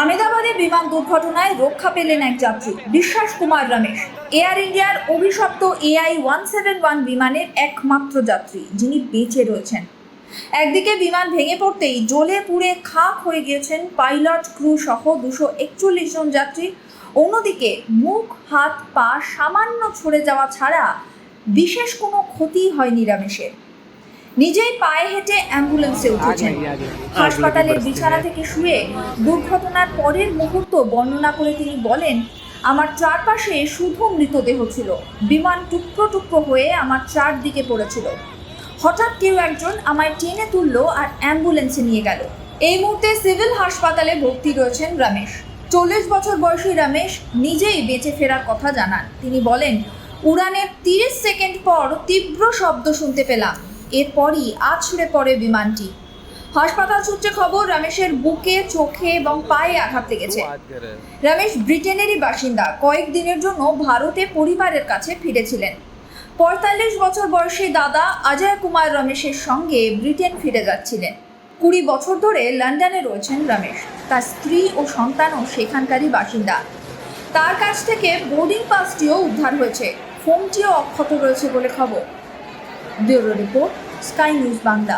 আমেদাবাদে বিমান দুর্ঘটনায় রক্ষা পেলেন এক যাত্রী বিশ্বাস কুমার রমেশ, এয়ার ইন্ডিয়ার অভিশপ্ত AI-171 বিমানের একমাত্র যাত্রী যিনি বেঁচে রয়েছেন। একদিকে বিমান ভেঙে পড়তেই জ্বলে পুড়ে খাক হয়ে গিয়েছেন পাইলট, ক্রু সহ 241 জন যাত্রী। অন্যদিকে মুখ, হাত, পা সামান্য ছড়ে যাওয়া ছাড়া বিশেষ কোনো ক্ষতি হয়নি রমেশের। নিজেই পায়ে হেঁটে অ্যাম্বুলেন্সে উঠেছেন। হাসপাতালের বিছানা থেকে শুয়ে দুর্ঘটনার পরের মুহূর্ত বর্ণনা করে তিনি বলেন, আমার চারপাশে শুধু মৃতদেহ ছিল। বিমান টুকরো টুকরো হয়ে আমার চারদিকে পড়েছিল। হঠাৎ কেউ একজন আমায় টেনে তুললো আর অ্যাম্বুলেন্সে নিয়ে গেল। এই মুহূর্তে সিভিল হাসপাতালে ভর্তি রয়েছেন রমেশ। 40 বছর বয়সী রমেশ নিজেই বেঁচে ফেরার কথা জানান। তিনি বলেন, উড়ানের 30 সেকেন্ড পর তীব্র শব্দ শুনতে পেলাম, এরপরই আছড়ে পড়ে বিমানটি। হাসপাতাল সূত্রে খবর, রমেশের বুকে, চোখে এবং পায়ে আঘাত লেগেছে। রমেশ ব্রিটেনেরই বাসিন্দা। কয়েকদিনের জন্য ভারতে পরিবারের কাছে ফিরেছিলেন। 45 বছর বয়সী দাদা অজয় কুমার রমেশের সঙ্গে ব্রিটেন ফিরে যাচ্ছিলেন। 20 বছর ধরে লন্ডনে রয়েছেন রমেশ। তার স্ত্রী ও সন্তানও সেখানকারই বাসিন্দা। তার কাছ থেকে বোর্ডিং পাসটিও উদ্ধার হয়েছে, ফোনটিও অক্ষত রয়েছে বলে খবর। Bureau report, sky news Bangla.